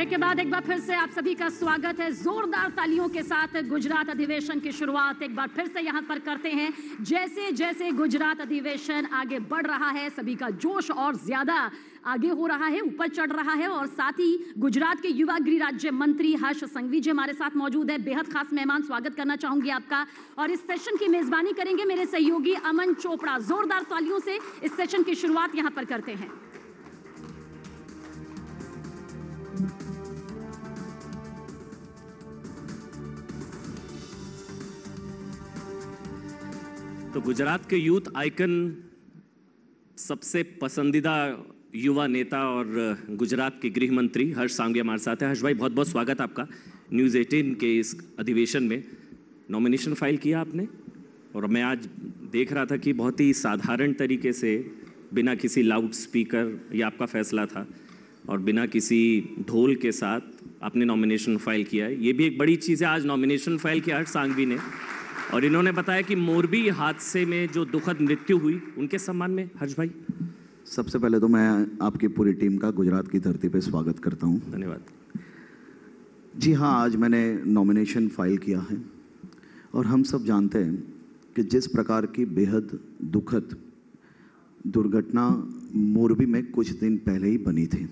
Break के बाद एक बार फिर से आप सभी का स्वागत है। जोरदार तालियों के साथ गुजरात अधिवेशन की शुरुआत एक बार फिर से यहां पर करते हैं। जैसे जैसे गुजरात अधिवेशन आगे बढ़ रहा है, सभी का जोश और ज्यादा आगे हो रहा है, ऊपर चढ़ रहा है। और साथ ही गुजरात के युवा गृह राज्य मंत्री हर्ष संघवी जी हमारे साथ मौजूद है। बेहद खास मेहमान, स्वागत करना चाहूंगी आपका। और इस सेशन की मेजबानी करेंगे मेरे सहयोगी अमन चोपड़ा। जोरदार तालियों से इस सेशन की शुरुआत यहां पर करते हैं। तो गुजरात के यूथ आइकन, सबसे पसंदीदा युवा नेता और गुजरात के गृह मंत्री हर्ष संघवी हमारे साथ है। हर्ष भाई, बहुत बहुत स्वागत आपका न्यूज़ 18 के इस अधिवेशन में। नॉमिनेशन फाइल किया आपने, और मैं आज देख रहा था कि बहुत ही साधारण तरीके से, बिना किसी लाउड स्पीकर, ये आपका फैसला था, और बिना किसी ढोल के साथ आपने नॉमिनेशन फाइल किया है। ये भी एक बड़ी चीज़ है। आज नॉमिनेशन फाइल किया हर्ष संघवी ने, और इन्होंने बताया कि मोरबी हादसे में जो दुखद मृत्यु हुई, उनके सम्मान में। हर्ष भाई, सबसे पहले तो मैं आपकी पूरी टीम का गुजरात की धरती पे स्वागत करता हूं। धन्यवाद जी हाँ, आज मैंने नॉमिनेशन फाइल किया है, और हम सब जानते हैं कि जिस प्रकार की बेहद दुखद दुर्घटना मोरबी में कुछ दिन पहले ही बनी थी,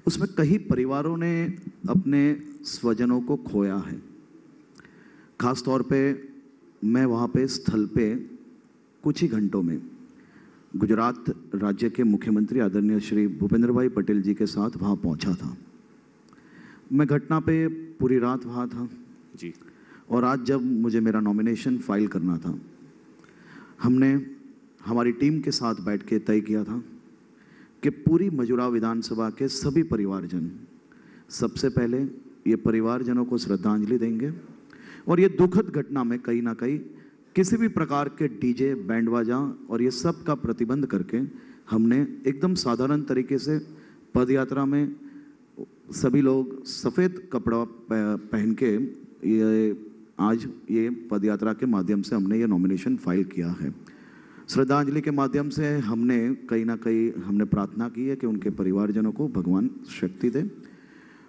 उसमें कई परिवारों ने अपने स्वजनों को खोया है। खास तौर पे मैं वहाँ पे स्थल पे कुछ ही घंटों में गुजरात राज्य के मुख्यमंत्री आदरणीय श्री भूपेंद्र भाई पटेल जी के साथ वहाँ पहुँचा था। मैं घटना पे पूरी रात वहाँ था जी। और आज जब मुझे मेरा नॉमिनेशन फाइल करना था, हमने हमारी टीम के साथ बैठ के तय किया था कि पूरी मजूरा विधानसभा के सभी परिवारजन सबसे पहले ये परिवारजनों को श्रद्धांजलि देंगे, और ये दुखद घटना में कहीं ना कहीं किसी भी प्रकार के डीजे, बैंड बाजा और ये सब का प्रतिबंध करके हमने एकदम साधारण तरीके से पद यात्रा में सभी लोग सफ़ेद कपड़ा पहन के आज ये पद यात्रा के माध्यम से हमने ये नॉमिनेशन फाइल किया है। श्रद्धांजलि के माध्यम से हमने कहीं ना कहीं हमने प्रार्थना की है कि उनके परिवारजनों को भगवान शक्ति दे,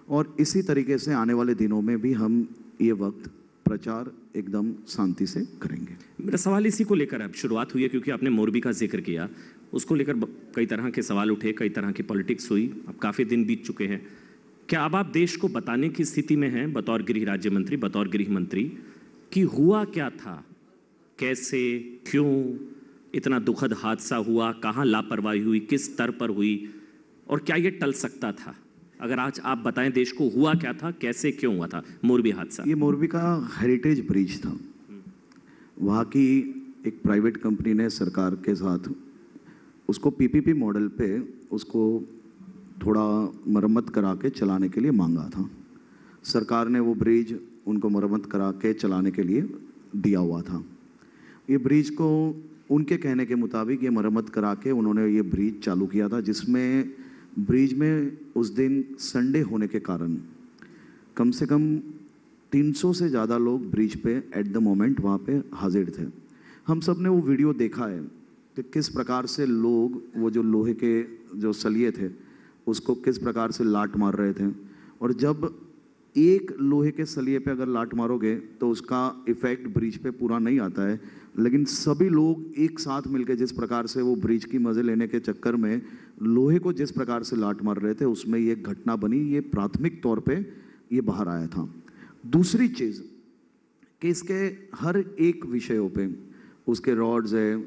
और इसी तरीके से आने वाले दिनों में भी हम ये वक्त प्रचार एकदम शांति से करेंगे। मेरा सवाल इसी को लेकर अब शुरुआत हुई है, क्योंकि आपने मोरबी का जिक्र किया। उसको लेकर कई तरह के सवाल उठे, कई तरह की पॉलिटिक्स हुई। अब काफ़ी दिन बीत चुके हैं। क्या अब आप देश को बताने की स्थिति में हैं, बतौर गृह राज्य मंत्री, बतौर गृह मंत्री, कि हुआ क्या था, कैसे, क्यों इतना दुखद हादसा हुआ, कहाँ लापरवाही हुई, किस स्तर पर हुई, और क्या ये टल सकता था? अगर आज आप बताएं देश को, हुआ क्या था, कैसे, क्यों हुआ था मोरबी हादसा? ये मोरबी का हेरिटेज ब्रिज था। वहाँ की एक प्राइवेट कंपनी ने सरकार के साथ उसको पीपीपी मॉडल पे उसको थोड़ा मरम्मत करा के चलाने के लिए मांगा था। सरकार ने वो ब्रिज उनको मरम्मत करा के चलाने के लिए दिया हुआ था। ये ब्रिज को उनके कहने के मुताबिक ये मरम्मत करा के उन्होंने ये ब्रिज चालू किया था, जिसमें ब्रिज में उस दिन संडे होने के कारण कम से कम 300 से ज़्यादा लोग ब्रिज पे एट द मोमेंट वहाँ पे हाजिर थे। हम सब ने वो वीडियो देखा है कि किस प्रकार से लोग वो जो लोहे के जो सलिए थे उसको किस प्रकार से लात मार रहे थे, और जब एक लोहे के सलिए पे अगर लात मारोगे तो उसका इफेक्ट ब्रिज पे पूरा नहीं आता है, लेकिन सभी लोग एक साथ मिलकर जिस प्रकार से वो ब्रिज की मज़े लेने के चक्कर में लोहे को जिस प्रकार से लात मार रहे थे, उसमें ये घटना बनी। ये प्राथमिक तौर पे ये बाहर आया था। दूसरी चीज़ कि इसके हर एक विषयों पे उसके रॉड्स है,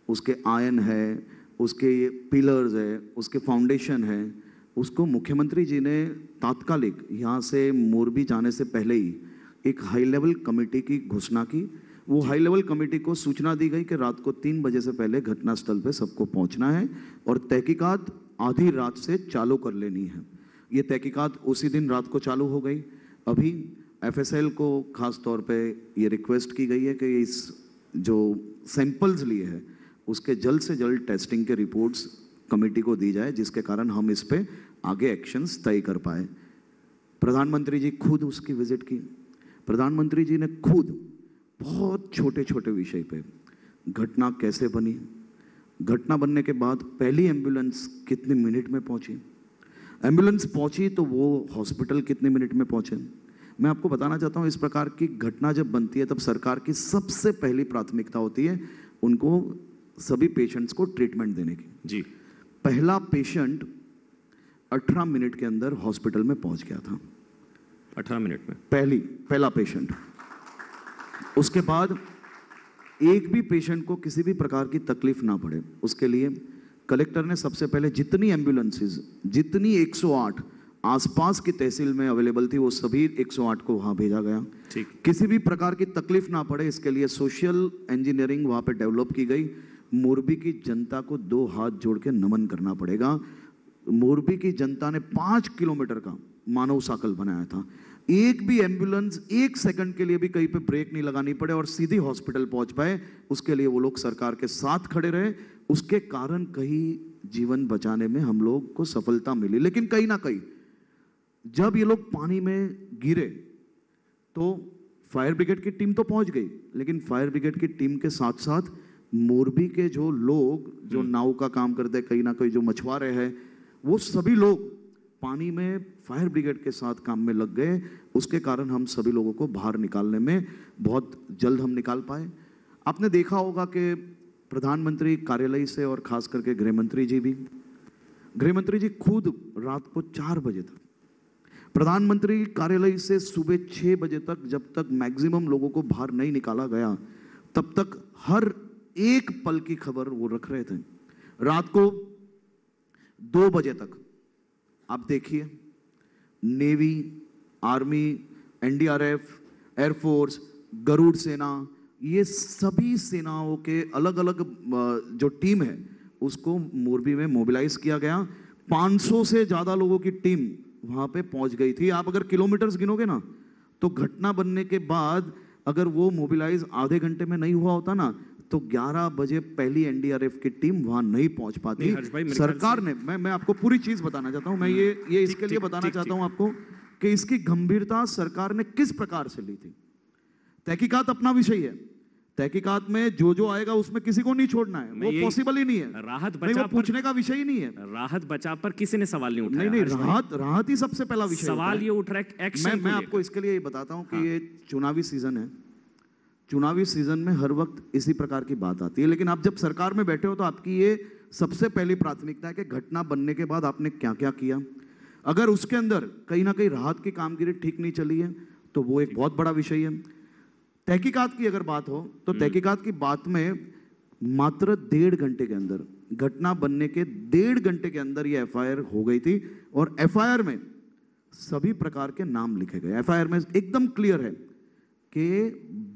उसके आयन है, उसके पिलर्स है, उसके फाउंडेशन है, उसको मुख्यमंत्री जी ने तात्कालिक यहाँ से मोरबी जाने से पहले ही एक हाई लेवल कमेटी की घोषणा की। वो हाई लेवल कमेटी को सूचना दी गई कि रात को 3 बजे से पहले घटनास्थल पे सबको पहुंचना है, और तहकीकात आधी रात से चालू कर लेनी है। ये तहकीकात उसी दिन रात को चालू हो गई। अभी एफएसएल को खास तौर पे ये रिक्वेस्ट की गई है कि इस जो सैंपल्स लिए हैं उसके जल्द से जल्द टेस्टिंग के रिपोर्ट्स कमेटी को दी जाए, जिसके कारण हम इस पे आगे एक्शंस तय कर पाए। प्रधानमंत्री जी खुद उसकी विजिट की। प्रधानमंत्री जी ने खुद बहुत छोटे छोटे विषय पे, घटना कैसे बनी, घटना बनने के बाद पहली एम्बुलेंस कितने मिनट में पहुंची, एम्बुलेंस पहुंची तो वो हॉस्पिटल कितने मिनट में पहुंचे। मैं आपको बताना चाहता हूं, इस प्रकार की घटना जब बनती है तब सरकार की सबसे पहली प्राथमिकता होती है उनको सभी पेशेंट्स को ट्रीटमेंट देने की। जी। पहला पेशेंट 18 मिनट के अंदर हॉस्पिटल में पहुंच गया था। 18 मिनट में पहला पेशेंट। उसके बाद एक भी पेशेंट को किसी भी प्रकार की तकलीफ ना पड़े, उसके लिए कलेक्टर ने सबसे पहले जितनी एम्बुलेंसेज, जितनी 108 आसपास की तहसील में अवेलेबल थी, वो सभी 108 को वहां भेजा गया। ठीक। किसी भी प्रकार की तकलीफ ना पड़े, इसके लिए सोशल इंजीनियरिंग वहां पे डेवलप की गई। मोरबी की जनता को 2 हाथ जोड़ के नमन करना पड़ेगा। मोरबी की जनता ने 5 किलोमीटर का मानव साकल बनाया था। एक भी एम्बुलेंस 1 सेकंड के लिए भी कहीं पे ब्रेक नहीं लगानी पड़े और सीधी हॉस्पिटल पहुंच पाए, उसके लिए वो लोग सरकार के साथ खड़े रहे। उसके कारण कहीं जीवन बचाने में हम लोग को सफलता मिली। लेकिन कहीं ना कहीं जब ये लोग पानी में गिरे तो फायर ब्रिगेड की टीम तो पहुंच गई, लेकिन फायर ब्रिगेड की टीम के साथ साथ मोरबी के जो लोग जो नाव का काम करते हैं, कहीं ना कहीं जो मछुआरे हैं, वो सभी लोग पानी में फायर ब्रिगेड के साथ काम में लग गए। उसके कारण हम सभी लोगों को बाहर निकालने में बहुत जल्द हम निकाल पाए। आपने देखा होगा कि प्रधानमंत्री कार्यालय से और खास करके गृह मंत्री जी खुद रात को 4 बजे तक, प्रधानमंत्री कार्यालय से सुबह 6 बजे तक, जब तक मैक्सिमम लोगों को बाहर नहीं निकाला गया तब तक हर एक पल की खबर वो रख रहे थे। रात को 2 बजे तक आप देखिए, navy, army, NDRF, air force, Garud सेना, ये सभी सेनाओं के अलग अलग जो टीम है उसको मोरबी में मोबिलाइज किया गया। 500 से ज्यादा लोगों की टीम वहां पे पहुंच गई थी। आप अगर किलोमीटर्स गिनोगे ना तो घटना बनने के बाद अगर वो मोबिलाइज आधे घंटे में नहीं हुआ होता ना तो 11 बजे पहली एनडीआरएफ की टीम वहां नहीं पहुंच पाती। सरकार ने, मैं आपको पूरी चीज बताना चाहता हूं, मैं ये इसके लिए बताना चाहता हूं आपको कि इसकी गंभीरता सरकार ने किस प्रकार से ली थी। तहकीकात अपना विषय है, तहकीकात में जो आएगा उसमें किसी को नहीं छोड़ना है, वो पॉसिबल ही नहीं है। राहत बचाव पूछने का विषय ही नहीं है। राहत बचाव पर किसी ने सवाल नहीं उठाया। नहीं, राहत ही सबसे पहला विषय। सवाल ये उठ रहा है एक्शन। मैं आपको इसके लिए बताता हूं कि ये चुनावी सीजन है। चुनावी सीजन में हर वक्त इसी प्रकार की बात आती है, लेकिन आप जब सरकार में बैठे हो तो आपकी ये सबसे पहली प्राथमिकता है कि घटना बनने के बाद आपने क्या क्या किया। अगर उसके अंदर कहीं ना कहीं राहत की कामगिरी ठीक नहीं चली है तो वो एक बहुत बड़ा विषय है। तहकीकात की अगर बात हो तो तहकीकात की बात में मात्र 1.5 घंटे के अंदर, घटना बनने के 1.5 घंटे के अंदर ये एफआईआर हो गई थी और एफआईआर में सभी प्रकार के नाम लिखे गए। एफआईआर में एकदम क्लियर है कि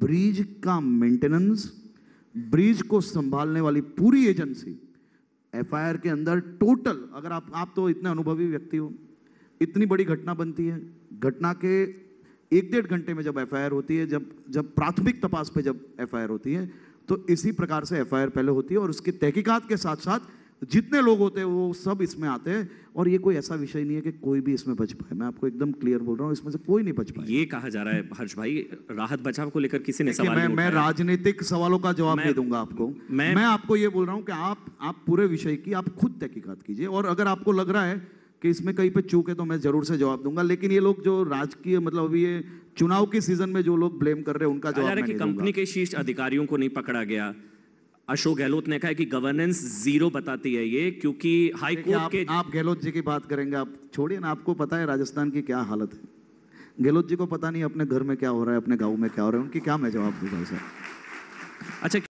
ब्रिज का मेंटेनेंस, ब्रिज को संभालने वाली पूरी एजेंसी, एफआईआर के अंदर टोटल, अगर आप तो इतने अनुभवी व्यक्ति हो, इतनी बड़ी घटना बनती है, घटना के 1-1.5 घंटे में जब एफआईआर होती है, जब प्राथमिक तपास पे जब एफआईआर होती है तो इसी प्रकार से एफआईआर पहले होती है और उसकी तहकीकात के साथ साथ जितने लोग होते हैं वो सब इसमें आते हैं। और ये कोई ऐसा विषय नहीं है कि कोई भी इसमें बच पाए। मैं आपको एकदम क्लियर बोल रहा हूँ, इसमें से कोई नहीं बच पाए। ये कहा जा रहा है हर्ष भाई, राहत बचाव को लेकर किसी ने सवाल नहीं उठाया। मैं राजनीतिक सवालों का जवाब दे दूंगा आपको। मैं आपको ये बोल रहा हूँ कि आप पूरे विषय की आप खुद तहकीकात कीजिए और अगर आपको लग रहा है कि इसमें कहीं पे चूक है तो मैं जरूर से जवाब दूंगा। लेकिन ये लोग जो राजकीय, मतलब अभी ये चुनाव के सीजन में जो लोग ब्लेम कर रहे हैं उनका जवाब मैं नहीं दूंगा। कंपनी के शीर्ष अधिकारियों को नहीं पकड़ा गया। अशोक गहलोत ने कहा कि गवर्नेंस 0 बताती है ये, क्योंकि हाई कोर्ट के आप गहलोत जी की बात करेंगे, आप छोड़िए ना। आपको पता है राजस्थान की क्या हालत है। गहलोत जी को पता नहीं अपने घर में क्या हो रहा है, अपने गांव में क्या हो रहा है, उनकी क्या मैं जवाब दूंगा सर। अच्छा।